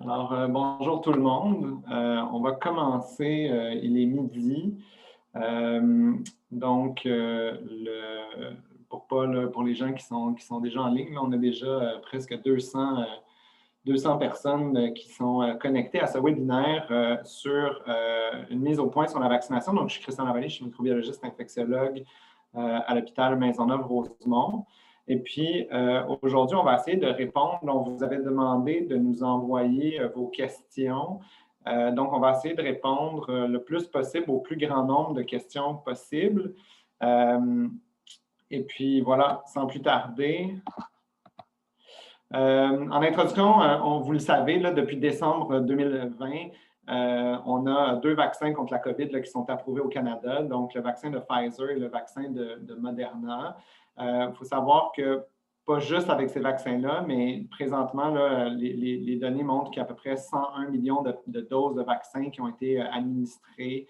Alors, bonjour tout le monde. On va commencer, il est midi. Euh, donc, pour les gens qui sont déjà en ligne, là, on a déjà presque 200 personnes qui sont connectées à ce webinaire sur une mise au point sur la vaccination. Donc, je suis Christian Lavallée, je suis microbiologiste infectiologue à l'hôpital Maisonneuve-Rosemont. Et puis, aujourd'hui, on va essayer de répondre. On vous avait demandé de nous envoyer vos questions. Donc, on va essayer de répondre le plus possible au plus grand nombre de questions possibles. Et puis, voilà, sans plus tarder. En introduction, vous le savez, là, depuis décembre 2020, on a 2 vaccins contre la COVID là, qui sont approuvés au Canada, donc le vaccin de Pfizer et le vaccin de Moderna. Il faut savoir que pas juste avec ces vaccins-là, mais présentement, là, les données montrent qu'il y a à peu près 101 millions de doses de vaccins qui ont été administrées,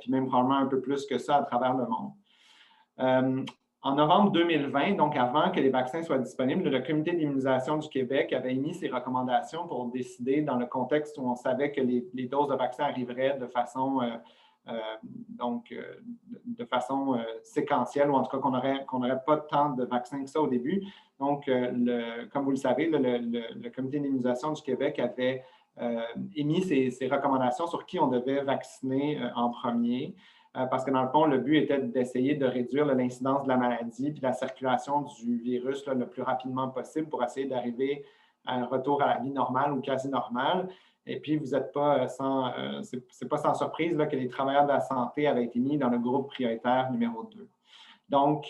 puis même probablement un peu plus que ça à travers le monde. En novembre 2020, donc avant que les vaccins soient disponibles, le Comité d'immunisation du Québec avait émis ses recommandations pour décider, dans le contexte où on savait que les doses de vaccins arriveraient de façon, séquentielle, ou en tout cas qu'on n'aurait pas tant de vaccins que ça au début. Donc, comme vous le savez, le Comité d'immunisation du Québec avait émis ses recommandations sur qui on devait vacciner en premier. Parce que dans le fond, le but était d'essayer de réduire l'incidence de la maladie puis la circulation du virus le plus rapidement possible pour essayer d'arriver à un retour à la vie normale ou quasi normale. Et puis, vous n'êtes pas c'est pas sans surprise que les travailleurs de la santé avaient été mis dans le groupe prioritaire numéro 2. Donc,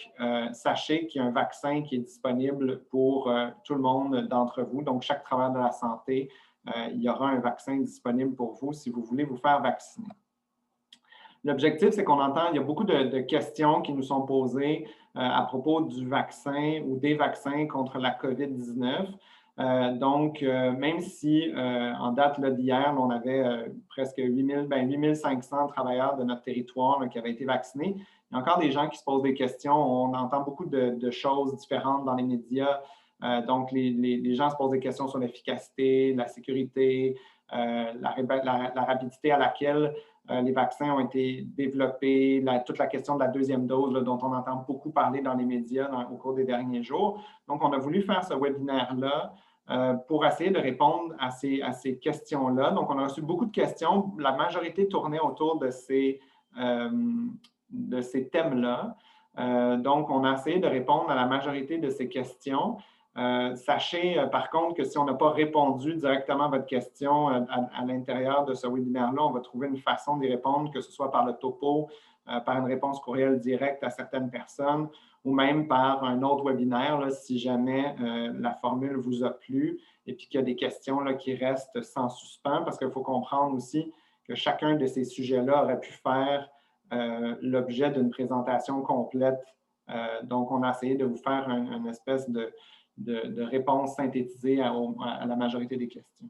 sachez qu'il y a un vaccin qui est disponible pour tout le monde d'entre vous. Donc, chaque travailleur de la santé, il y aura un vaccin disponible pour vous si vous voulez vous faire vacciner. L'objectif, c'est qu'on entend, il y a beaucoup de questions qui nous sont posées à propos du vaccin ou des vaccins contre la COVID-19. Donc, même si en date d'hier, on avait presque 8500 travailleurs de notre territoire qui avaient été vaccinés, il y a encore des gens qui se posent des questions. On entend beaucoup de choses différentes dans les médias. Donc, les gens se posent des questions sur l'efficacité, la sécurité, la rapidité à laquelle les vaccins ont été développés, toute la question de la deuxième dose dont on entend beaucoup parler dans les médias au cours des derniers jours. Donc, on a voulu faire ce webinaire-là pour essayer de répondre à ces questions-là. Donc, on a reçu beaucoup de questions. La majorité tournait autour de ces thèmes-là. Donc, on a essayé de répondre à la majorité de ces questions. Sachez, par contre, que si on n'a pas répondu directement à votre question à l'intérieur de ce webinaire-là, on va trouver une façon d'y répondre, que ce soit par le topo, par une réponse courriel directe à certaines personnes, ou même par un autre webinaire, là, si jamais la formule vous a plu et puis qu'il y a des questions qui restent sans suspens, parce qu'il faut comprendre aussi que chacun de ces sujets-là aurait pu faire l'objet d'une présentation complète. Donc, on a essayé de vous faire une espèce de réponse synthétisée à la majorité des questions.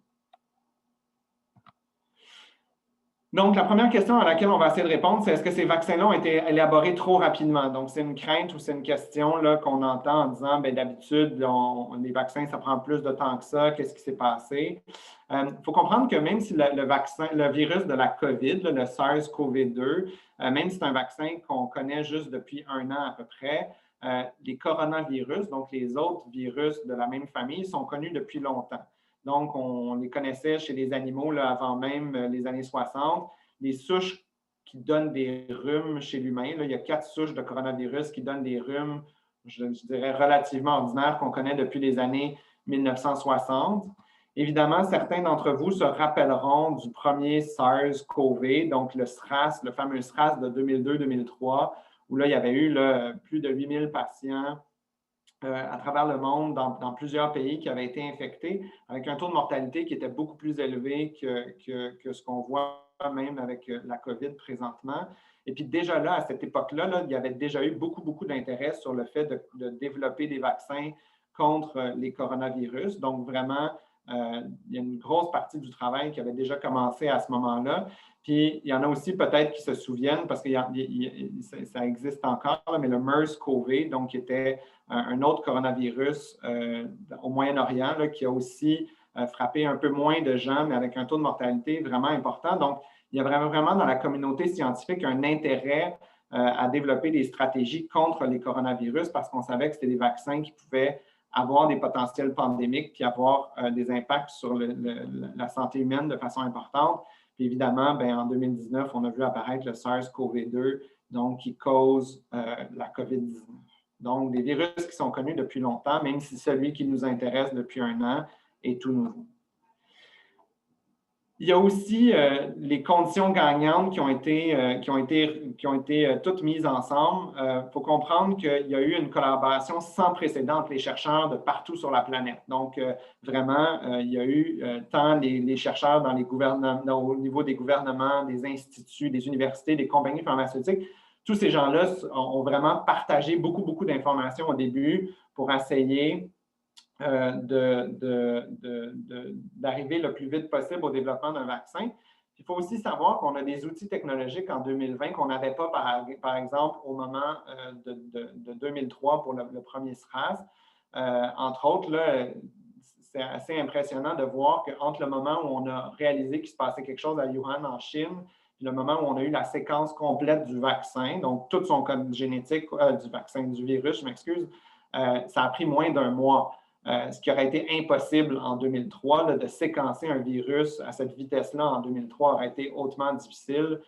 Donc, la première question à laquelle on va essayer de répondre, c'est est-ce que ces vaccins-là ont été élaborés trop rapidement? Donc, c'est une crainte ou c'est une question qu'on entend en disant, d'habitude, les vaccins, ça prend plus de temps que ça. Qu'est-ce qui s'est passé? Il faut comprendre que même si le virus de la COVID, le SARS-CoV-2, même si c'est un vaccin qu'on connaît juste depuis 1 an à peu près, les coronavirus, donc les autres virus de la même famille, sont connus depuis longtemps. Donc, on les connaissait chez les animaux avant même les années 60. Les souches qui donnent des rhumes chez l'humain, il y a 4 souches de coronavirus qui donnent des rhumes, je dirais, relativement ordinaires qu'on connaît depuis les années 1960. Évidemment, certains d'entre vous se rappelleront du premier SARS-CoV, donc le SRAS, le fameux SRAS de 2002-2003, où là, il y avait eu plus de 8000 patients à travers le monde, dans plusieurs pays qui avaient été infectés, avec un taux de mortalité qui était beaucoup plus élevé que ce qu'on voit même avec la COVID présentement. Et puis déjà là, à cette époque-là, il y avait déjà eu beaucoup d'intérêt sur le fait de développer des vaccins contre les coronavirus. Donc vraiment, il y a une grosse partie du travail qui avait déjà commencé à ce moment-là. Puis, il y en a aussi peut-être qui se souviennent, parce que ça existe encore, mais le MERS-CoV, donc qui était un autre coronavirus au Moyen-Orient, qui a aussi frappé un peu moins de gens, mais avec un taux de mortalité vraiment important. Donc, il y a vraiment dans la communauté scientifique un intérêt à développer des stratégies contre les coronavirus parce qu'on savait que c'était des vaccins qui pouvaient avoir des potentiels pandémiques puis avoir des impacts sur la santé humaine de façon importante. Puis évidemment, en 2019, on a vu apparaître le SARS-CoV-2, donc qui cause la COVID-19. Donc, des virus qui sont connus depuis longtemps, même si celui qui nous intéresse depuis un an est tout nouveau. Il y a aussi les conditions gagnantes qui ont été toutes mises ensemble. Il faut comprendre qu'il y a eu une collaboration sans précédent entre les chercheurs de partout sur la planète. Donc, vraiment, il y a eu tant les chercheurs dans les gouvernements, au niveau des gouvernements, des instituts, des universités, des compagnies pharmaceutiques. Tous ces gens-là ont vraiment partagé beaucoup d'informations au début pour essayer d'arriver le plus vite possible au développement d'un vaccin. Il faut aussi savoir qu'on a des outils technologiques en 2020 qu'on n'avait pas, par exemple, au moment de 2003 pour le premier SRAS. Entre autres, c'est assez impressionnant de voir qu'entre le moment où on a réalisé qu'il se passait quelque chose à Wuhan, en Chine, et le moment où on a eu la séquence complète du vaccin, donc tout son code génétique du virus, je m'excuse, ça a pris moins d'un mois. Ce qui aurait été impossible en 2003, là, de séquencer un virus à cette vitesse-là en 2003 aurait été hautement difficile,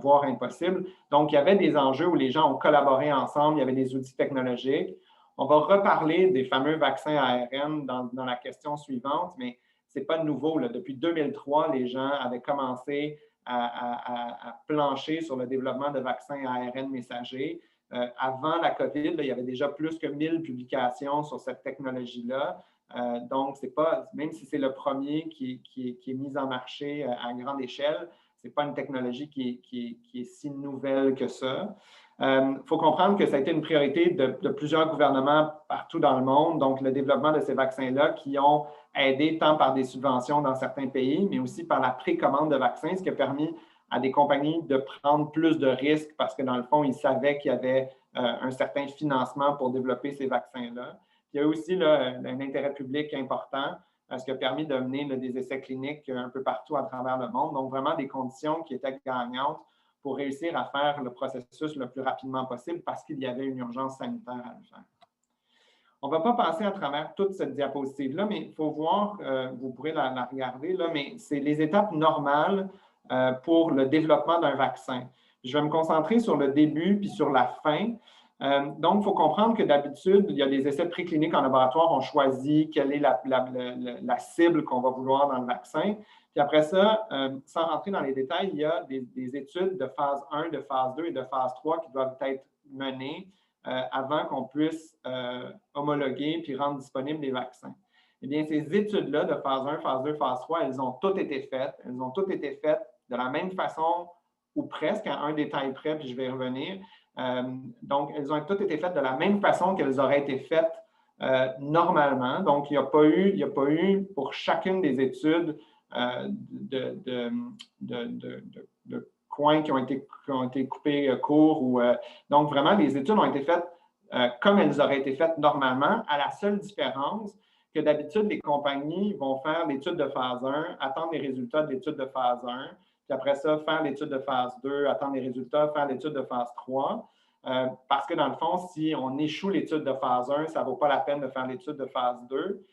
voire impossible. Donc, il y avait des enjeux où les gens ont collaboré ensemble, il y avait des outils technologiques. On va reparler des fameux vaccins ARN dans la question suivante, mais ce n'est pas nouveau. Là. Depuis 2003, les gens avaient commencé à plancher sur le développement de vaccins ARN messagers. Avant la COVID, là, il y avait déjà plus que 1000 publications sur cette technologie-là. Donc, c'est pas, même si c'est le premier qui est mis en marché à grande échelle, ce n'est pas une technologie qui est si nouvelle que ça. Il faut comprendre que ça a été une priorité de plusieurs gouvernements partout dans le monde, donc le développement de ces vaccins-là qui ont aidé tant par des subventions dans certains pays, mais aussi par la précommande de vaccins, ce qui a permis à des compagnies de prendre plus de risques parce que, dans le fond, ils savaient qu'il y avait un certain financement pour développer ces vaccins-là. Il y a aussi là, un intérêt public important, ce qui a permis de mener des essais cliniques un peu partout à travers le monde. Donc, vraiment des conditions qui étaient gagnantes pour réussir à faire le processus le plus rapidement possible parce qu'il y avait une urgence sanitaire à le faire. On ne va pas passer à travers toute cette diapositive-là, mais il faut voir, vous pourrez la regarder, là, mais c'est les étapes normales pour le développement d'un vaccin. Je vais me concentrer sur le début puis sur la fin. Donc, il faut comprendre que d'habitude, il y a des essais précliniques en laboratoire, on choisit quelle est la cible qu'on va vouloir dans le vaccin. Puis après ça, sans rentrer dans les détails, il y a des études de phase 1, de phase 2 et de phase 3 qui doivent être menées avant qu'on puisse homologuer puis rendre disponibles les vaccins. Eh bien, ces études-là de phase 1, phase 2, phase 3, elles ont toutes été faites. Elles ont toutes été faites de la même façon ou presque, à un détail près, puis je vais y revenir. Donc, elles ont toutes été faites de la même façon qu'elles auraient été faites normalement. Donc, il n'y a pas eu pour chacune des études de coins qui ont été coupés court. Donc, vraiment, les études ont été faites comme elles auraient été faites normalement, à la seule différence que d'habitude, les compagnies vont faire l'étude de phase 1, attendre les résultats de l'étude de phase 1, puis après ça, faire l'étude de phase 2, attendre les résultats, faire l'étude de phase 3. Parce que dans le fond, si on échoue l'étude de phase 1, ça ne vaut pas la peine de faire l'étude de phase 2.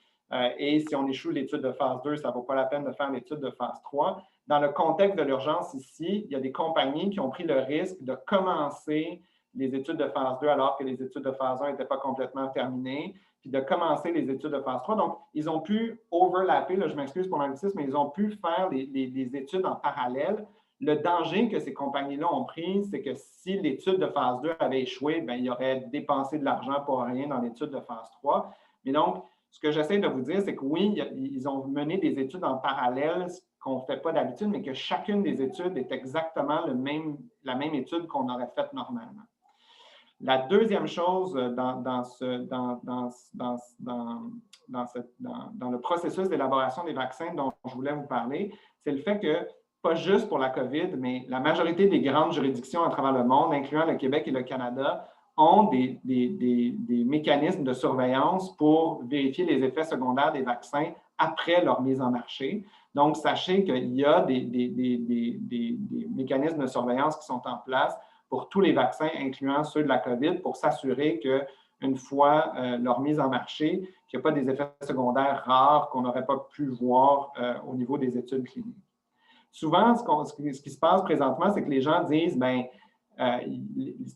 Et si on échoue l'étude de phase 2, ça ne vaut pas la peine de faire l'étude de phase 3. Dans le contexte de l'urgence ici, il y a des compagnies qui ont pris le risque de commencer les études de phase 2 alors que les études de phase 1 n'étaient pas complètement terminées, puis de commencer les études de phase 3. Donc, ils ont pu overlapper, là, je m'excuse pour l'anglicisme, mais ils ont pu faire les études en parallèle. Le danger que ces compagnies-là ont pris, c'est que si l'étude de phase 2 avait échoué, bien, ils auraient dépensé de l'argent pour rien dans l'étude de phase 3. Mais donc, ce que j'essaie de vous dire, c'est que oui, ils ont mené des études en parallèle, ce qu'on ne fait pas d'habitude, mais que chacune des études est exactement la même étude qu'on aurait faite normalement. La deuxième chose dans le processus d'élaboration des vaccins dont je voulais vous parler, c'est le fait que, pas juste pour la COVID, mais la majorité des grandes juridictions à travers le monde, incluant le Québec et le Canada, ont des mécanismes de surveillance pour vérifier les effets secondaires des vaccins après leur mise en marché. Donc, sachez qu'il y a des mécanismes de surveillance qui sont en place pour tous les vaccins, incluant ceux de la COVID, pour s'assurer qu'une fois leur mise en marché, qu'il n'y a pas des effets secondaires rares qu'on n'aurait pas pu voir au niveau des études cliniques. Souvent, ce qui se passe présentement, c'est que les gens disent, bien,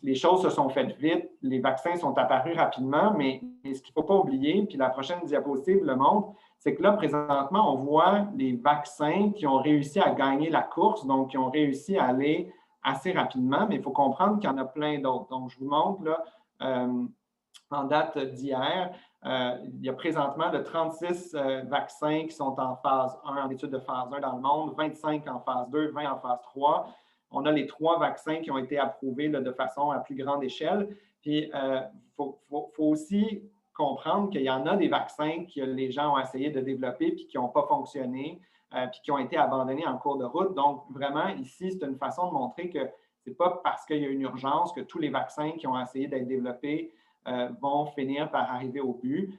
les choses se sont faites vite, les vaccins sont apparus rapidement, mais ce qu'il ne faut pas oublier, puis la prochaine diapositive le montre, c'est que là, présentement, on voit les vaccins qui ont réussi à gagner la course, donc qui ont réussi à aller assez rapidement, mais il faut comprendre qu'il y en a plein d'autres. Donc, je vous montre là, en date d'hier, il y a présentement de 36 vaccins qui sont en phase 1, en étude de phase 1 dans le monde, 25 en phase 2, 20 en phase 3. On a les 3 vaccins qui ont été approuvés là, de façon à plus grande échelle. Puis, faut aussi comprendre qu'il y en a des vaccins que les gens ont essayé de développer puis qui n'ont pas fonctionné, puis qui ont été abandonnés en cours de route. Donc, vraiment, ici, c'est une façon de montrer que ce n'est pas parce qu'il y a une urgence que tous les vaccins qui ont essayé d'être développés vont finir par arriver au but.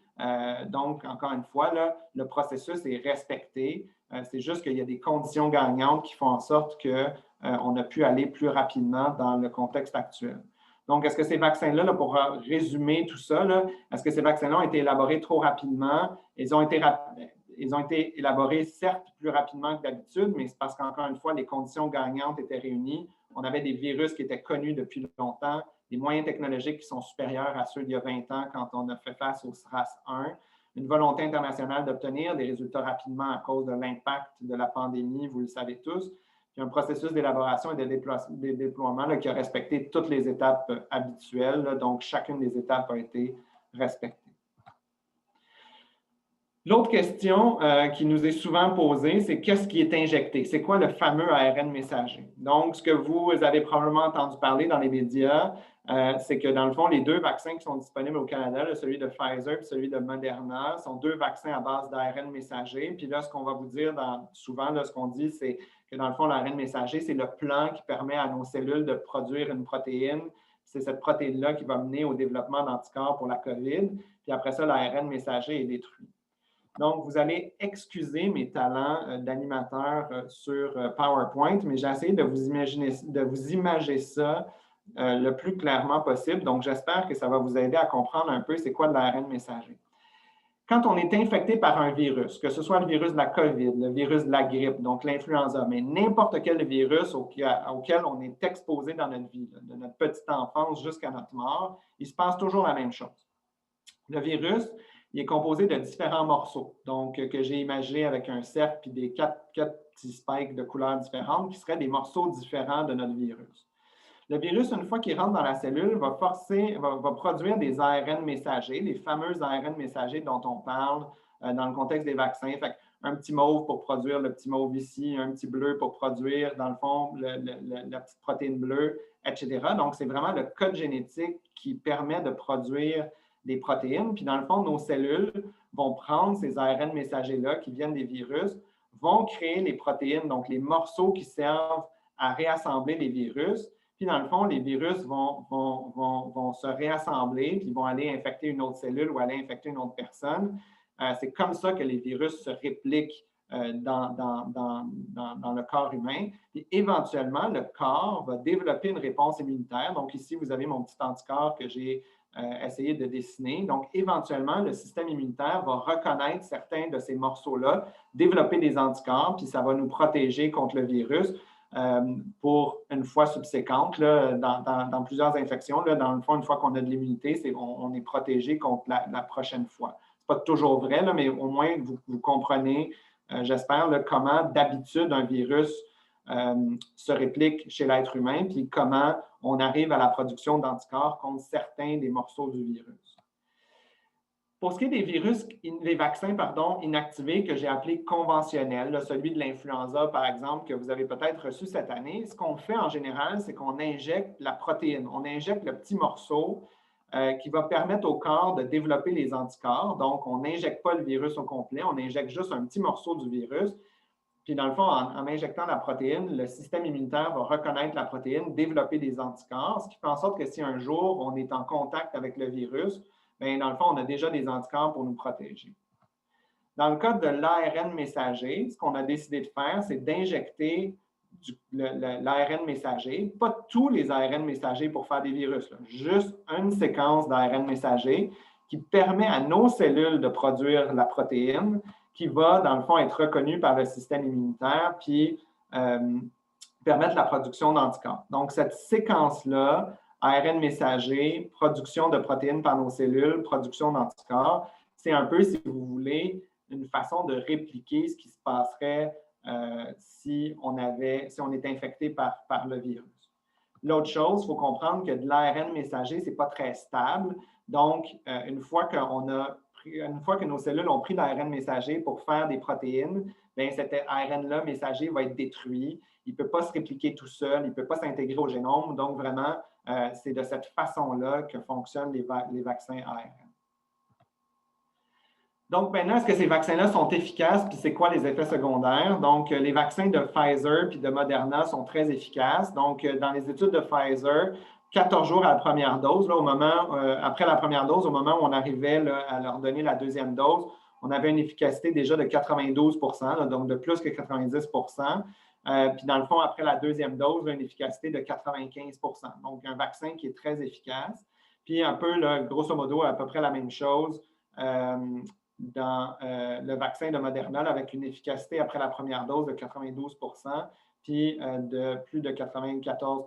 Donc, encore une fois, là, le processus est respecté. C'est juste qu'il y a des conditions gagnantes qui font en sorte qu'on a pu aller plus rapidement dans le contexte actuel. Donc, est-ce que ces vaccins-là, là, pour résumer tout ça, est-ce que ces vaccins-là ont été élaborés trop rapidement? Ils ont été élaborés, certes, plus rapidement que d'habitude, mais c'est parce qu'encore une fois, les conditions gagnantes étaient réunies. On avait des virus qui étaient connus depuis longtemps, des moyens technologiques qui sont supérieurs à ceux d'il y a 20 ans quand on a fait face au SRAS-1, une volonté internationale d'obtenir des résultats rapidement à cause de l'impact de la pandémie, vous le savez tous, puis un processus d'élaboration et de déploiement là, qui a respecté toutes les étapes habituelles, là, donc chacune des étapes a été respectée. L'autre question qui nous est souvent posée, c'est qu'est-ce qui est injecté? C'est quoi le fameux ARN messager? Donc, ce que vous avez probablement entendu parler dans les médias, c'est que dans le fond, les 2 vaccins qui sont disponibles au Canada, là, celui de Pfizer et celui de Moderna, sont 2 vaccins à base d'ARN messager. Puis là, ce qu'on va vous dire souvent, là, ce qu'on dit, c'est que dans le fond, l'ARN messager, c'est le plan qui permet à nos cellules de produire une protéine. C'est cette protéine-là qui va mener au développement d'anticorps pour la COVID. Puis après ça, l'ARN messager est détruit. Donc, vous allez excuser mes talents d'animateur sur PowerPoint, mais j'ai essayé de vous imager ça le plus clairement possible. Donc, j'espère que ça va vous aider à comprendre un peu c'est quoi de l'ARN messager. Quand on est infecté par un virus, que ce soit le virus de la COVID, le virus de la grippe, donc l'influenza, mais n'importe quel virus auquel on est exposé dans notre vie, de notre petite enfance jusqu'à notre mort, il se passe toujours la même chose. Le virus, il est composé de différents morceaux, donc que j'ai imagé avec un cercle puis des quatre petits spikes de couleurs différentes qui seraient des morceaux différents de notre virus. Le virus, une fois qu'il rentre dans la cellule, va produire des ARN messagers, les fameux ARN messagers dont on parle dans le contexte des vaccins. Fait un petit mauve pour produire le petit mauve ici, un petit bleu pour produire, dans le fond, la petite protéine bleue, etc. Donc, c'est vraiment le code génétique qui permet de produire des protéines. Puis, dans le fond, nos cellules vont prendre ces ARN messagers-là qui viennent des virus, vont créer les protéines, donc les morceaux qui servent à réassembler les virus. Puis, dans le fond, les virus vont se réassembler, puis vont aller infecter une autre cellule ou aller infecter une autre personne. C'est comme ça que les virus se répliquent dans le corps humain. Et éventuellement, le corps va développer une réponse immunitaire. Donc, ici, vous avez mon petit anticorps que j'ai essayé de dessiner. Donc, éventuellement, le système immunitaire va reconnaître certains de ces morceaux-là, développer des anticorps, puis ça va nous protéger contre le virus. Pour une fois subséquente, là, dans plusieurs infections, là, dans le fond, une fois qu'on a de l'immunité, on est protégé contre la prochaine fois. Ce n'est pas toujours vrai, là, mais au moins vous comprenez, j'espère, comment d'habitude un virus se réplique chez l'être humain, puis comment on arrive à la production d'anticorps contre certains des morceaux du virus. Pour ce qui est des virus, des vaccins inactivés que j'ai appelés conventionnels, là, celui de l'influenza, par exemple, que vous avez peut-être reçu cette année, ce qu'on fait en général, c'est qu'on injecte la protéine. On injecte le petit morceau qui va permettre au corps de développer les anticorps. Donc, on n'injecte pas le virus au complet, on injecte juste un petit morceau du virus. Puis, dans le fond, en injectant la protéine, le système immunitaire va reconnaître la protéine, développer des anticorps, ce qui fait en sorte que si un jour on est en contact avec le virus, bien, dans le fond, on a déjà des anticorps pour nous protéger. Dans le cas de l'ARN messager, ce qu'on a décidé de faire, c'est d'injecter l'ARN messager, pas tous les ARN messagers pour faire des virus, là, juste une séquence d'ARN messager qui permet à nos cellules de produire la protéine qui va, dans le fond, être reconnue par le système immunitaire puis permettre la production d'anticorps. Donc, cette séquence-là, ARN messager, production de protéines par nos cellules, production d'anticorps, c'est un peu, si vous voulez, une façon de répliquer ce qui se passerait si on était infecté par le virus. L'autre chose, il faut comprendre que de l'ARN messager, ce n'est pas très stable. Donc, une fois que nos cellules ont pris l'ARN messager pour faire des protéines, bien, cet ARN-là messager va être détruit. Il ne peut pas se répliquer tout seul, il ne peut pas s'intégrer au génome. Donc, vraiment, c'est de cette façon-là que fonctionnent les vaccins ARN. Donc, maintenant, est-ce que ces vaccins-là sont efficaces? Puis, c'est quoi les effets secondaires? Donc, les vaccins de Pfizer puis de Moderna sont très efficaces. Donc, dans les études de Pfizer, 14 jours à la première dose, là, après la première dose, au moment où on arrivait là, à leur donner la deuxième dose, on avait une efficacité déjà de 92 là, donc de plus que 90 puis, dans le fond, après la deuxième dose, une efficacité de 95 donc un vaccin qui est très efficace. Puis, un peu, là, grosso modo, à peu près la même chose dans le vaccin de Moderna, là, avec une efficacité après la première dose de 92 puis de plus de 94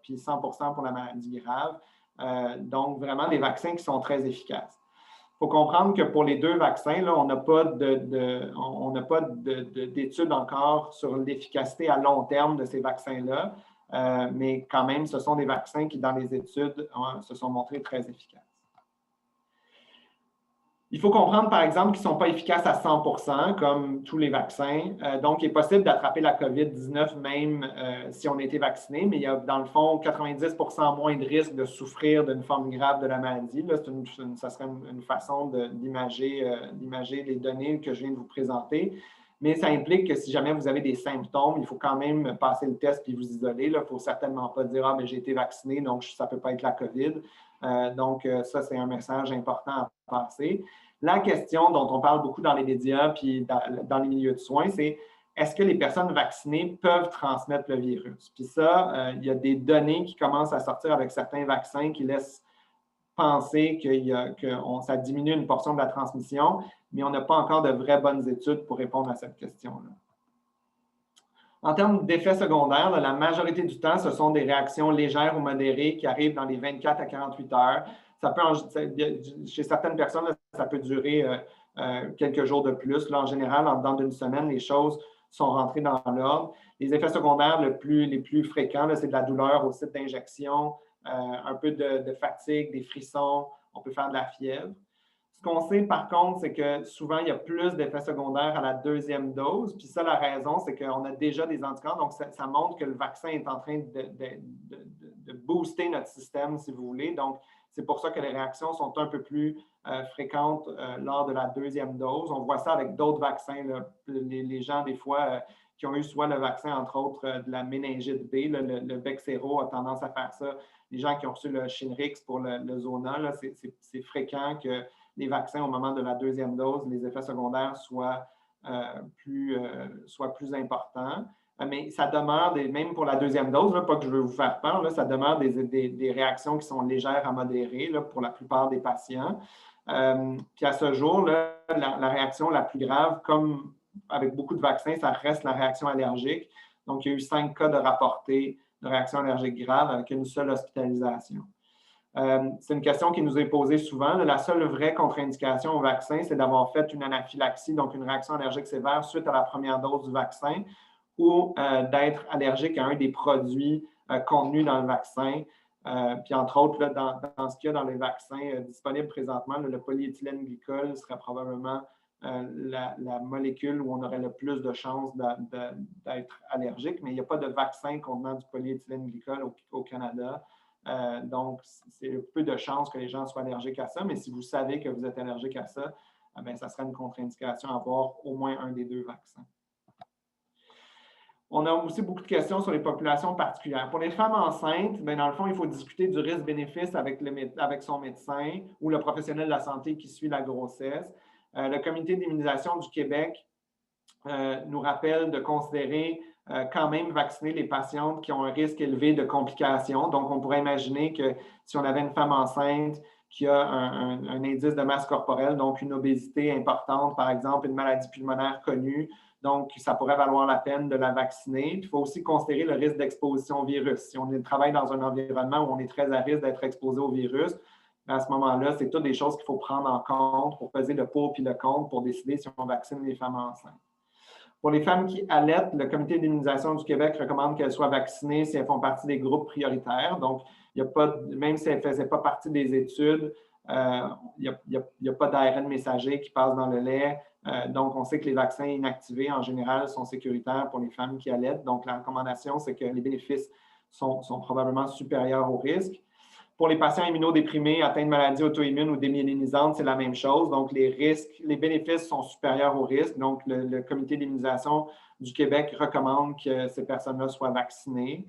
puis 100 pour la maladie grave. Donc, vraiment des vaccins qui sont très efficaces. Il faut comprendre que pour les deux vaccins, là, on n'a pas d'études encore sur l'efficacité à long terme de ces vaccins-là, mais quand même, ce sont des vaccins qui, dans les études, se sont montrés très efficaces. Il faut comprendre, par exemple, qu'ils ne sont pas efficaces à 100 comme tous les vaccins. Donc, il est possible d'attraper la COVID-19 même si on a été vacciné, mais il y a, dans le fond, 90 moins de risque de souffrir d'une forme grave de la maladie. Là, ça serait une façon d'imager les données que je viens de vous présenter. Mais ça implique que si jamais vous avez des symptômes, il faut quand même passer le test puis vous isoler. Il ne faut certainement pas dire « Ah, mais j'ai été vacciné, donc ça ne peut pas être la COVID ». Donc, ça, c'est un message important à passer. La question dont on parle beaucoup dans les médias puis dans les milieux de soins, c'est est-ce que les personnes vaccinées peuvent transmettre le virus? Puis ça, il y a des données qui commencent à sortir avec certains vaccins qui laissent penser que ça diminue une portion de la transmission, mais on n'a pas encore de vraies bonnes études pour répondre à cette question-là. En termes d'effets secondaires, la majorité du temps, ce sont des réactions légères ou modérées qui arrivent dans les 24 à 48 heures. Chez certaines personnes, ça peut durer quelques jours de plus. Là, en général, en dedans d'une semaine, les choses sont rentrées dans l'ordre. Les effets secondaires les plus fréquents, c'est de la douleur au site d'injection, un peu de fatigue, des frissons, on peut faire de la fièvre. Ce qu'on sait, par contre, c'est que souvent, il y a plus d'effets secondaires à la deuxième dose. Puis ça, la raison, c'est qu'on a déjà des anticorps. Donc, ça montre que le vaccin est en train de booster notre système, si vous voulez. Donc, c'est pour ça que les réactions sont un peu plus fréquentes lors de la deuxième dose. On voit ça avec d'autres vaccins. Là. Les gens, des fois, qui ont eu soit le vaccin, entre autres, de la méningite B, le Bexsero a tendance à faire ça. Les gens qui ont reçu le Shingrix pour le Zona, c'est fréquent que les vaccins, au moment de la deuxième dose, les effets secondaires soient plus importants. Mais ça demeure, même pour la deuxième dose, là, pas que je veux vous faire peur, là, ça demeure des réactions qui sont légères à modérées là, pour la plupart des patients. Puis à ce jour, là, la réaction la plus grave, comme avec beaucoup de vaccins, ça reste la réaction allergique. Donc, il y a eu 5 cas de rapportés de réaction allergique grave avec une seule hospitalisation. C'est une question qui nous est posée souvent. La seule vraie contre-indication au vaccin, c'est d'avoir fait une anaphylaxie, donc une réaction allergique sévère suite à la première dose du vaccin ou d'être allergique à un des produits contenus dans le vaccin. Puis entre autres, là, dans ce qu'il y a dans les vaccins disponibles présentement, le polyéthylène glycol serait probablement la molécule où on aurait le plus de chances d'être allergique, mais il n'y a pas de vaccin contenant du polyéthylène glycol au Canada. Donc, c'est peu de chances que les gens soient allergiques à ça, mais si vous savez que vous êtes allergique à ça, bien, ça serait une contre-indication à avoir au moins un des deux vaccins. On a aussi beaucoup de questions sur les populations particulières. Pour les femmes enceintes, bien, dans le fond, il faut discuter du risque-bénéfice avec son médecin ou le professionnel de la santé qui suit la grossesse. Le Comité d'immunisation du Québec nous rappelle de considérer quand même vacciner les patientes qui ont un risque élevé de complications. Donc, on pourrait imaginer que si on avait une femme enceinte qui a un indice de masse corporelle, donc une obésité importante, par exemple, une maladie pulmonaire connue, donc ça pourrait valoir la peine de la vacciner. Puis, il faut aussi considérer le risque d'exposition au virus. Si on travaille dans un environnement où on est très à risque d'être exposé au virus, à ce moment-là, c'est toutes des choses qu'il faut prendre en compte pour peser le pour puis le contre pour décider si on vaccine les femmes enceintes. Pour les femmes qui allaitent, le Comité d'immunisation du Québec recommande qu'elles soient vaccinées si elles font partie des groupes prioritaires. Donc, il n'y a pas, même si elles ne faisaient pas partie des études, il n'y a pas d'ARN messager qui passe dans le lait. Donc, on sait que les vaccins inactivés, en général, sont sécuritaires pour les femmes qui allaitent. Donc, la recommandation, c'est que les bénéfices sont probablement supérieurs aux risques. Pour les patients immunodéprimés atteints de maladies auto-immunes ou démyélinisantes, c'est la même chose. Donc, les bénéfices sont supérieurs aux risques. Donc, le Comité d'immunisation du Québec recommande que ces personnes-là soient vaccinées.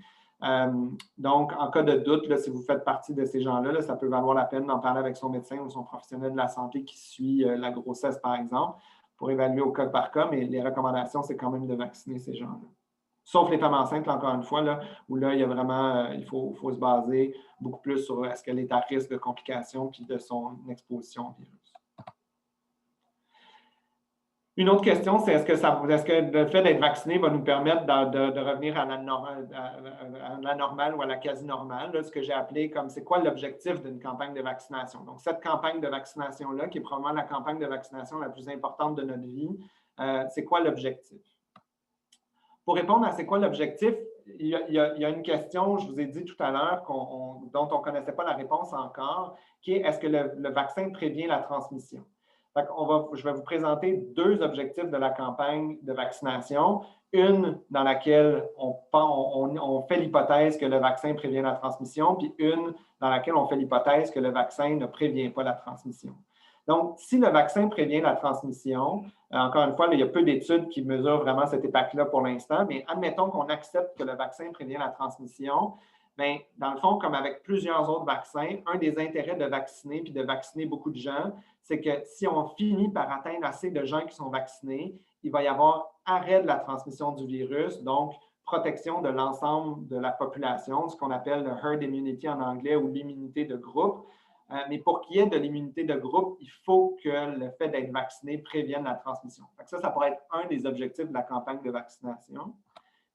Donc, en cas de doute, là, si vous faites partie de ces gens-là, ça peut valoir la peine d'en parler avec son médecin ou son professionnel de la santé qui suit la grossesse, par exemple, pour évaluer au cas par cas. Mais les recommandations, c'est quand même de vacciner ces gens-là. Sauf les femmes enceintes, encore une fois, là, où là, il y a vraiment, il faut se baser beaucoup plus sur est-ce qu'elle est à risque de complications puis de son exposition au virus. Une autre question, c'est est-ce que le fait d'être vacciné va nous permettre de revenir à la normale ou à la quasi-normale, ce que j'ai appelé comme c'est quoi l'objectif d'une campagne de vaccination. Donc, cette campagne de vaccination-là, qui est probablement la campagne de vaccination la plus importante de notre vie, c'est quoi l'objectif? Pour répondre à c'est quoi l'objectif, il y a une question, je vous ai dit tout à l'heure, dont on ne connaissait pas la réponse encore, qui est est-ce que le vaccin prévient la transmission? Je vais vous présenter deux objectifs de la campagne de vaccination. Une dans laquelle on fait l'hypothèse que le vaccin prévient la transmission, puis une dans laquelle on fait l'hypothèse que le vaccin ne prévient pas la transmission. Donc, si le vaccin prévient la transmission, encore une fois, il y a peu d'études qui mesurent vraiment cet impact-là pour l'instant, mais admettons qu'on accepte que le vaccin prévient la transmission. Bien, dans le fond, comme avec plusieurs autres vaccins, un des intérêts de vacciner puis de vacciner beaucoup de gens, c'est que si on finit par atteindre assez de gens qui sont vaccinés, il va y avoir arrêt de la transmission du virus, donc protection de l'ensemble de la population, ce qu'on appelle le herd immunity en anglais ou l'immunité de groupe. Mais pour qu'il y ait de l'immunité de groupe, il faut que le fait d'être vacciné prévienne la transmission. Ça pourrait être un des objectifs de la campagne de vaccination.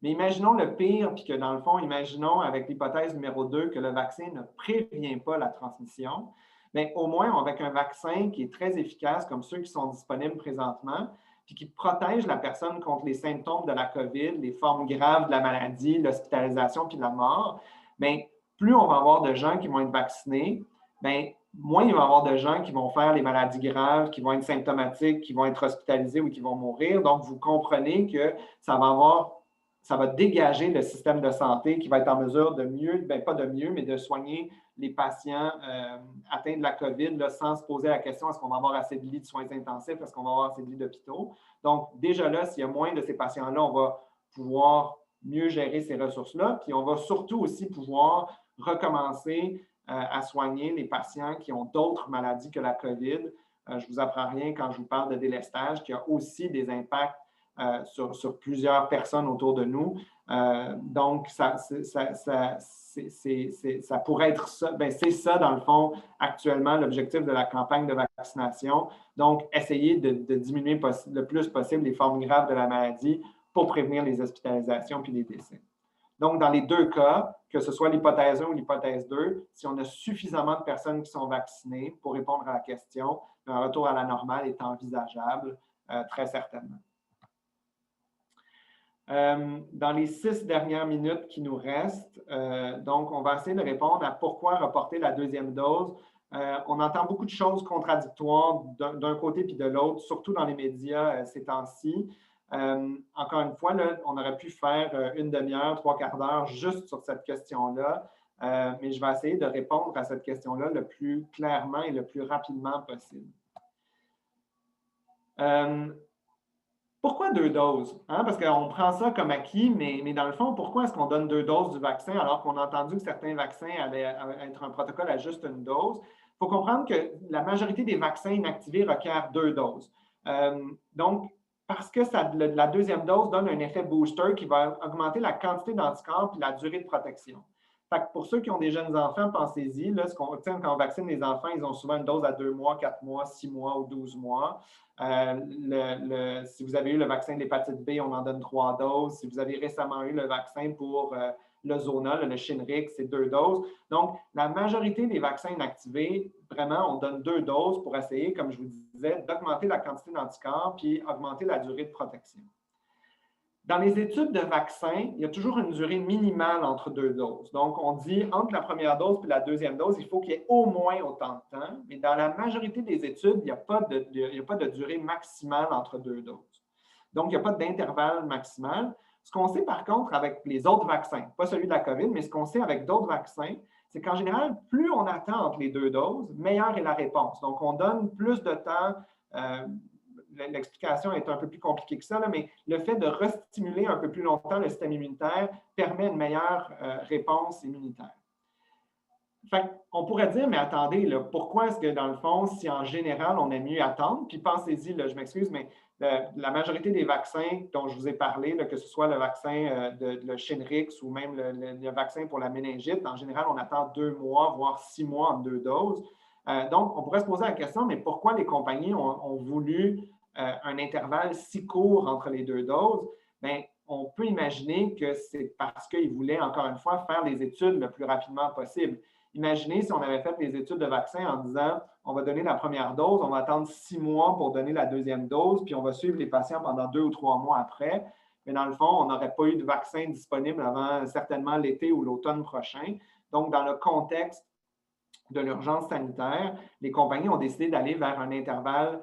Mais imaginons le pire, puis que dans le fond, imaginons avec l'hypothèse numéro 2 que le vaccin ne prévient pas la transmission. Bien, au moins, avec un vaccin qui est très efficace, comme ceux qui sont disponibles présentement, puis qui protège la personne contre les symptômes de la COVID, les formes graves de la maladie, l'hospitalisation puis la mort, bien, plus on va avoir de gens qui vont être vaccinés, bien, moins il va y avoir de gens qui vont faire les maladies graves, qui vont être symptomatiques, qui vont être hospitalisés ou qui vont mourir. Donc, vous comprenez que ça va dégager le système de santé qui va être en mesure de mieux, bien pas de mieux, mais de soigner les patients atteints de la COVID là, sans se poser la question est-ce qu'on va avoir assez de lits de soins intensifs, est-ce qu'on va avoir assez de lits d'hôpitaux. Donc, déjà là, s'il y a moins de ces patients-là, on va pouvoir mieux gérer ces ressources-là, puis on va surtout aussi pouvoir recommencer à soigner les patients qui ont d'autres maladies que la COVID. Je ne vous apprends rien quand je vous parle de délestage, qui a aussi des impacts sur plusieurs personnes autour de nous. Donc, ça pourrait être ça. Bien, c'est ça, dans le fond, actuellement, l'objectif de la campagne de vaccination. Donc, essayer de diminuer le plus possible les formes graves de la maladie pour prévenir les hospitalisations puis les décès. Donc, dans les deux cas, que ce soit l'hypothèse 1 ou l'hypothèse 2, si on a suffisamment de personnes qui sont vaccinées pour répondre à la question, un retour à la normale est envisageable, très certainement. Dans les 6 dernières minutes qui nous restent, donc, on va essayer de répondre à pourquoi reporter la deuxième dose. On entend beaucoup de choses contradictoires d'un côté puis de l'autre, surtout dans les médias ces temps-ci. Encore une fois, là, on aurait pu faire une demi-heure, 3/4 d'heure juste sur cette question-là, mais je vais essayer de répondre à cette question-là le plus clairement et le plus rapidement possible. Pourquoi 2 doses? Hein? Parce qu'on prend ça comme acquis, mais dans le fond, pourquoi est-ce qu'on donne 2 doses du vaccin alors qu'on a entendu que certains vaccins allaient être un protocole à juste une dose? Il faut comprendre que la majorité des vaccins inactivés requièrent 2 doses. Donc, parce que la deuxième dose donne un effet booster qui va augmenter la quantité d'anticorps et la durée de protection. Fait que pour ceux qui ont des jeunes enfants, pensez-y, là, quand on vaccine les enfants, ils ont souvent une dose à 2 mois, 4 mois, 6 mois ou 12 mois. Si vous avez eu le vaccin de l'hépatite B, on en donne 3 doses. Si vous avez récemment eu le vaccin pour le Zona, le Shingrix, c'est 2 doses. Donc, la majorité des vaccins inactivés, vraiment, on donne 2 doses pour essayer, comme je vous disais, d'augmenter la quantité d'anticorps puis augmenter la durée de protection. Dans les études de vaccins, il y a toujours une durée minimale entre 2 doses. Donc, on dit entre la première dose et la deuxième dose, il faut qu'il y ait au moins autant de temps. Mais dans la majorité des études, il n'y a pas de durée maximale entre 2 doses. Donc, il n'y a pas d'intervalle maximal. Ce qu'on sait par contre avec les autres vaccins, pas celui de la COVID, mais ce qu'on sait avec d'autres vaccins, c'est qu'en général, plus on attend entre les 2 doses, meilleure est la réponse. Donc, on donne plus de temps. L'explication est un peu plus compliquée que ça, là, mais le fait de restimuler un peu plus longtemps le système immunitaire permet une meilleure réponse immunitaire. Fait on pourrait dire, mais attendez, là, pourquoi est-ce que dans le fond, si en général, on aime mieux attendre, puis pensez-y, là, je m'excuse, mais la majorité des vaccins dont je vous ai parlé, là, que ce soit le vaccin de Shingrix ou même le vaccin pour la méningite, en général, on attend 2 mois, voire 6 mois en 2 doses. Donc, on pourrait se poser la question, mais pourquoi les compagnies ont voulu un intervalle si court entre les 2 doses? Bien, on peut imaginer que c'est parce qu'ils voulaient, encore une fois, faire les études le plus rapidement possible. Imaginez si on avait fait les études de vaccin en disant on va donner la première dose, on va attendre 6 mois pour donner la deuxième dose, puis on va suivre les patients pendant 2 ou 3 mois après. Mais dans le fond, on n'aurait pas eu de vaccin disponible avant certainement l'été ou l'automne prochain. Donc, dans le contexte de l'urgence sanitaire, les compagnies ont décidé d'aller vers un intervalle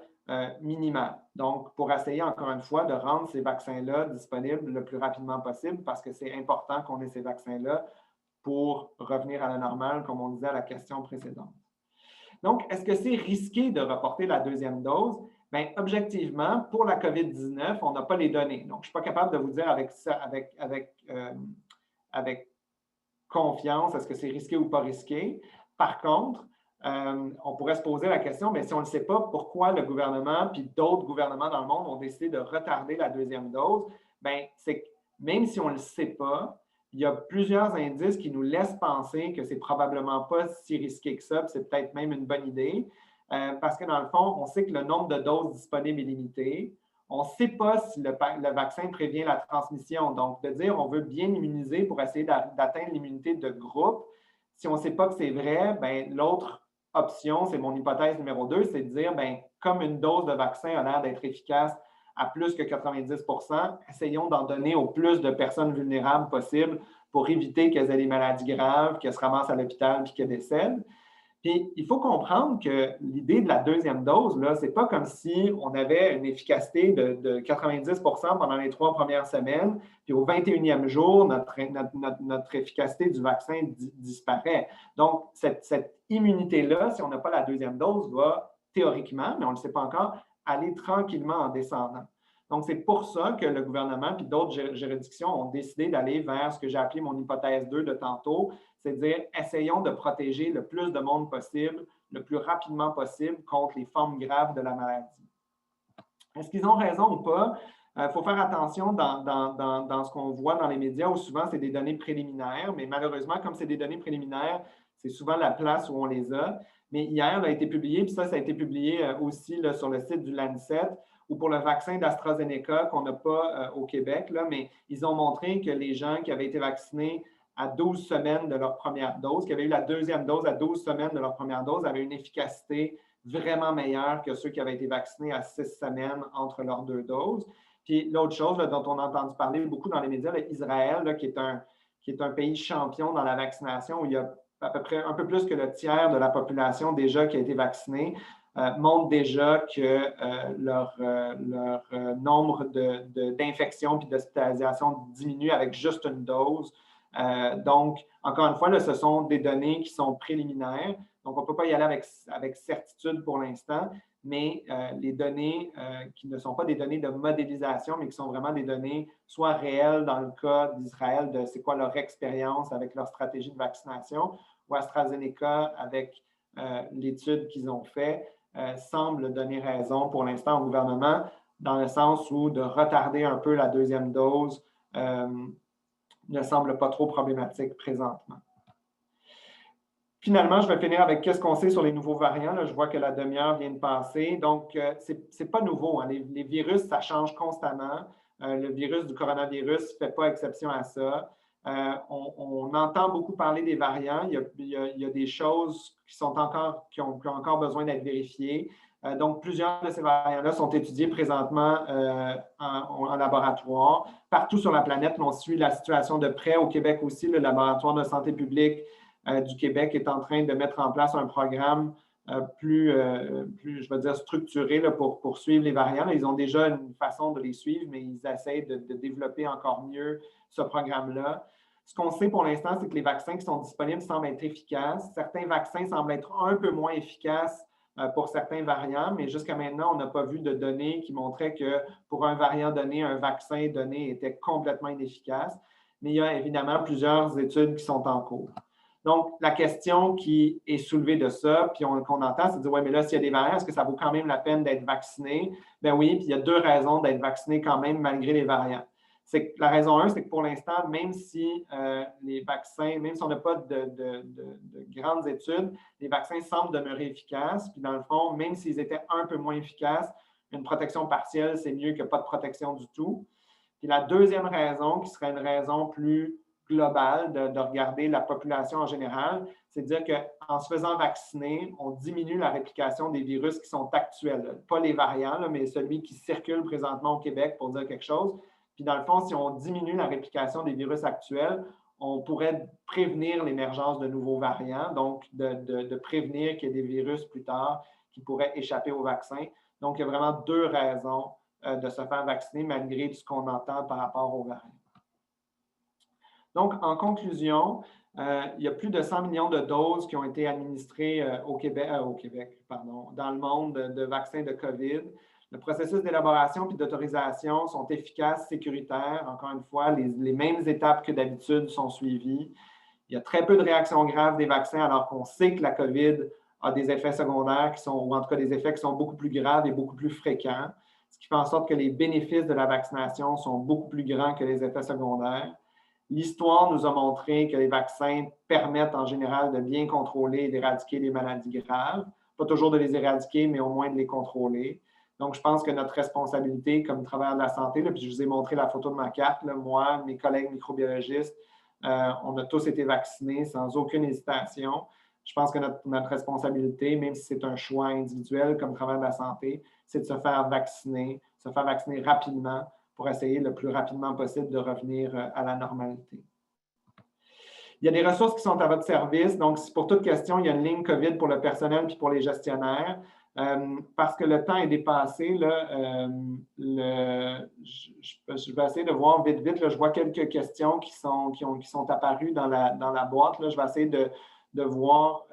minimal. Donc, pour essayer encore une fois de rendre ces vaccins-là disponibles le plus rapidement possible parce que c'est important qu'on ait ces vaccins-là pour revenir à la normale, comme on disait à la question précédente. Donc, est-ce que c'est risqué de reporter la deuxième dose? Bien, objectivement, pour la COVID-19, on n'a pas les données. Donc, je ne suis pas capable de vous dire avec confiance, est-ce que c'est risqué ou pas risqué. Par contre, on pourrait se poser la question, mais si on ne le sait pas, pourquoi le gouvernement puis d'autres gouvernements dans le monde ont décidé de retarder la deuxième dose? Bien, c'est que même si on ne le sait pas, il y a plusieurs indices qui nous laissent penser que c'est probablement pas si risqué que ça, puis c'est peut-être même une bonne idée, parce que dans le fond, on sait que le nombre de doses disponibles est limité. On ne sait pas si le vaccin prévient la transmission. Donc, de dire on veut bien immuniser pour essayer d'atteindre l'immunité de groupe, si on ne sait pas que c'est vrai, bien, l'autre option, c'est mon hypothèse numéro 2, c'est de dire, bien, comme une dose de vaccin a l'air d'être efficace à plus que 90 %, essayons d'en donner au plus de personnes vulnérables possible pour éviter qu'elles aient des maladies graves, qu'elles se ramassent à l'hôpital puis qu'elles décèdent. Puis, il faut comprendre que l'idée de la deuxième dose, ce n'est pas comme si on avait une efficacité de 90 % pendant les 3 premières semaines, puis au 21e jour, notre efficacité du vaccin disparaît. Donc, cette immunité-là, si on n'a pas la deuxième dose, va théoriquement, mais on ne le sait pas encore, aller tranquillement en descendant. Donc, c'est pour ça que le gouvernement et d'autres juridictions ont décidé d'aller vers ce que j'ai appelé mon hypothèse 2 de tantôt, c'est-à-dire essayons de protéger le plus de monde possible, le plus rapidement possible contre les formes graves de la maladie. Est-ce qu'ils ont raison ou pas? Il faut faire attention dans ce qu'on voit dans les médias où souvent c'est des données préliminaires, mais malheureusement, comme c'est des données préliminaires, c'est souvent la place où on les a. Mais hier, ça a été publié, puis ça a été publié aussi là, sur le site du Lancet, ou pour le vaccin d'AstraZeneca qu'on n'a pas au Québec, là, mais ils ont montré que les gens qui avaient été vaccinés à 12 semaines de leur première dose, qui avaient eu la deuxième dose à 12 semaines de leur première dose, avaient une efficacité vraiment meilleure que ceux qui avaient été vaccinés à 6 semaines entre leurs 2 doses. Puis l'autre chose là, dont on a entendu parler beaucoup dans les médias, là, Israël, là, qui est un pays champion dans la vaccination, où il y a à peu près un peu plus que le tiers de la population déjà qui a été vaccinée, montre déjà que leur nombre d'infections et d'hospitalisations diminue avec juste une dose. Donc, encore une fois, là, ce sont des données qui sont préliminaires. Donc, on ne peut pas y aller avec certitude pour l'instant, mais les données qui ne sont pas des données de modélisation, mais qui sont vraiment des données soit réelles dans le cas d'Israël, de c'est quoi leur expérience avec leur stratégie de vaccination, ou AstraZeneca avec l'étude qu'ils ont faite semble donner raison pour l'instant au gouvernement, dans le sens où de retarder un peu la deuxième dose ne semble pas trop problématique présentement. Finalement, je vais finir avec qu'est-ce qu'on sait sur les nouveaux variants. Là, je vois que la demi-heure vient de passer. Donc, ce n'est pas nouveau. Hein. Les virus, ça change constamment. Le virus du coronavirus ne fait pas exception à ça. On entend beaucoup parler des variants. Il y a des choses qui ont encore besoin d'être vérifiées. Donc, plusieurs de ces variants-là sont étudiés présentement en laboratoire. Partout sur la planète, on suit la situation de près. Au Québec aussi, le laboratoire de santé publique du Québec est en train de mettre en place un programme plus, je veux dire, structuré là, pour suivre les variants. Là, ils ont déjà une façon de les suivre, mais ils essaient de développer encore mieux ce programme-là. Ce qu'on sait pour l'instant, c'est que les vaccins qui sont disponibles semblent être efficaces. Certains vaccins semblent être un peu moins efficaces pour certains variants, mais jusqu'à maintenant, on n'a pas vu de données qui montraient que pour un variant donné, un vaccin donné était complètement inefficace. Mais il y a évidemment plusieurs études qui sont en cours. Donc, la question qui est soulevée de ça, puis qu'on entend, c'est de dire, oui, mais là, s'il y a des variants, est-ce que ça vaut quand même la peine d'être vacciné? Bien oui, puis il y a deux raisons d'être vacciné quand même malgré les variants. La raison 1, c'est que pour l'instant, même si les vaccins, même si on n'a pas de grandes études, les vaccins semblent demeurer efficaces. Puis dans le fond, même s'ils étaient un peu moins efficaces, une protection partielle, c'est mieux que pas de protection du tout. Puis la deuxième raison, qui serait une raison plus globale de regarder la population en général, c'est de dire qu'en se faisant vacciner, on diminue la réplication des virus qui sont actuels. Pas les variants, là, mais celui qui circule présentement au Québec pour dire quelque chose. Puis dans le fond, si on diminue la réplication des virus actuels, on pourrait prévenir l'émergence de nouveaux variants, donc de prévenir qu'il y ait des virus plus tard qui pourraient échapper au vaccin. Donc, il y a vraiment deux raisons de se faire vacciner malgré tout ce qu'on entend par rapport aux variants. Donc, en conclusion, il y a plus de 100 millions de doses qui ont été administrées au Québec, dans le monde de vaccins de COVID. Le processus d'élaboration et d'autorisation sont efficaces, sécuritaires. Encore une fois, les mêmes étapes que d'habitude sont suivies. Il y a très peu de réactions graves des vaccins, alors qu'on sait que la COVID a des effets secondaires ou en tout cas des effets qui sont beaucoup plus graves et beaucoup plus fréquents, ce qui fait en sorte que les bénéfices de la vaccination sont beaucoup plus grands que les effets secondaires. L'histoire nous a montré que les vaccins permettent en général de bien contrôler et d'éradiquer les maladies graves. Pas toujours de les éradiquer, mais au moins de les contrôler. Donc, je pense que notre responsabilité comme travailleur de la santé, là, puis je vous ai montré la photo de ma carte, là, moi, mes collègues microbiologistes, on a tous été vaccinés sans aucune hésitation. Je pense que notre responsabilité, même si c'est un choix individuel comme travailleur de la santé, c'est de se faire vacciner rapidement pour essayer le plus rapidement possible de revenir à la normalité. Il y a des ressources qui sont à votre service. Donc, pour toute question, il y a une ligne COVID pour le personnel puis pour les gestionnaires. Parce que le temps est dépassé, là, je vais essayer de voir vite. Là, je vois quelques questions qui sont apparues dans la boîte. Là. Je vais essayer de voir,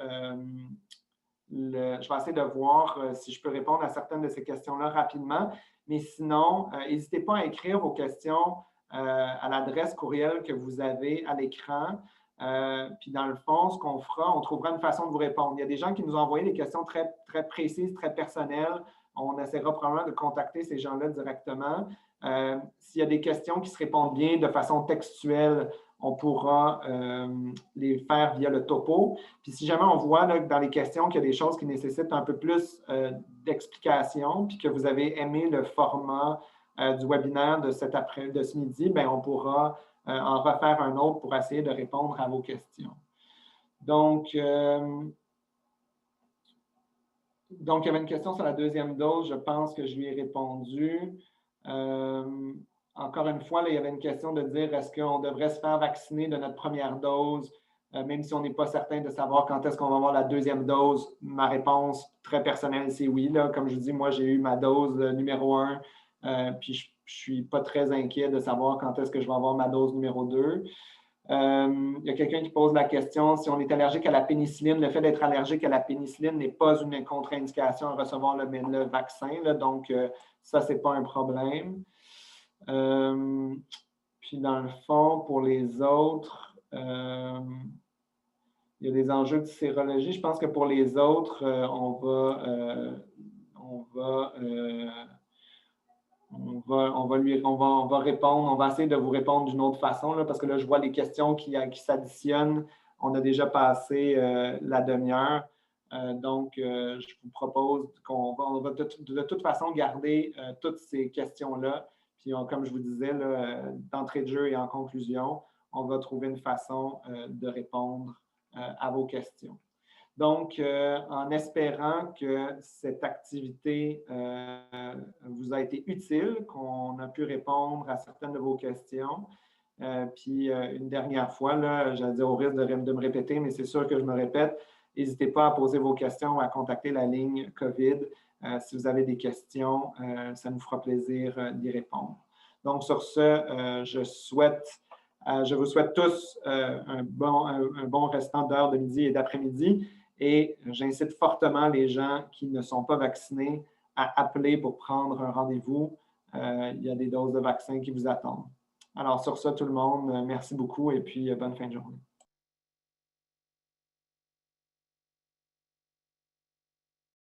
si je peux répondre à certaines de ces questions-là rapidement. Mais sinon, n'hésitez pas à écrire vos questions à l'adresse courriel que vous avez à l'écran. Puis dans le fond, ce qu'on fera, on trouvera une façon de vous répondre. Il y a des gens qui nous ont envoyé des questions très, très précises, très personnelles. On essaiera probablement de contacter ces gens-là directement. S'il y a des questions qui se répondent bien de façon textuelle, on pourra les faire via le topo. Puis si jamais on voit là, dans les questions qu'il y a des choses qui nécessitent un peu plus d'explication, puis que vous avez aimé le format du webinaire de ce midi, bien, on pourra en refaire un autre pour essayer de répondre à vos questions. Donc, il y avait une question sur la deuxième dose. Je pense que je lui ai répondu. Encore une fois, là, il y avait une question de dire est-ce qu'on devrait se faire vacciner de notre première dose, même si on n'est pas certain de savoir quand est-ce qu'on va avoir la deuxième dose. Ma réponse très personnelle, c'est oui. Là. Comme je dis, moi, j'ai eu ma dose numéro 1, puis je ne suis pas très inquiet de savoir quand est-ce que je vais avoir ma dose numéro 2. Il y a quelqu'un qui pose la question, si on est allergique à la pénicilline, le fait d'être allergique à la pénicilline n'est pas une contre-indication à recevoir le vaccin, là, donc ça, ce n'est pas un problème. Puis dans le fond, pour les autres, il y a des enjeux de sérologie. Je pense que pour les autres, on va répondre, on va essayer de vous répondre d'une autre façon, là, parce que là, je vois les questions qui s'additionnent. On a déjà passé la demi-heure. Donc, je vous propose on va de toute façon garder toutes ces questions-là. Puis, comme je vous disais, d'entrée de jeu et en conclusion, on va trouver une façon de répondre à vos questions. Donc, en espérant que cette activité vous a été utile, qu'on a pu répondre à certaines de vos questions. Puis, une dernière fois, là, j'allais dire au risque de me répéter, mais c'est sûr que je me répète, n'hésitez pas à poser vos questions, à contacter la ligne COVID. Si vous avez des questions, ça nous fera plaisir d'y répondre. Donc, sur ce, je vous souhaite tous un bon restant d'heure de midi et d'après-midi. Et j'incite fortement les gens qui ne sont pas vaccinés à appeler pour prendre un rendez-vous. Il y a des doses de vaccins qui vous attendent. Alors, sur ça, tout le monde, merci beaucoup et puis bonne fin de journée.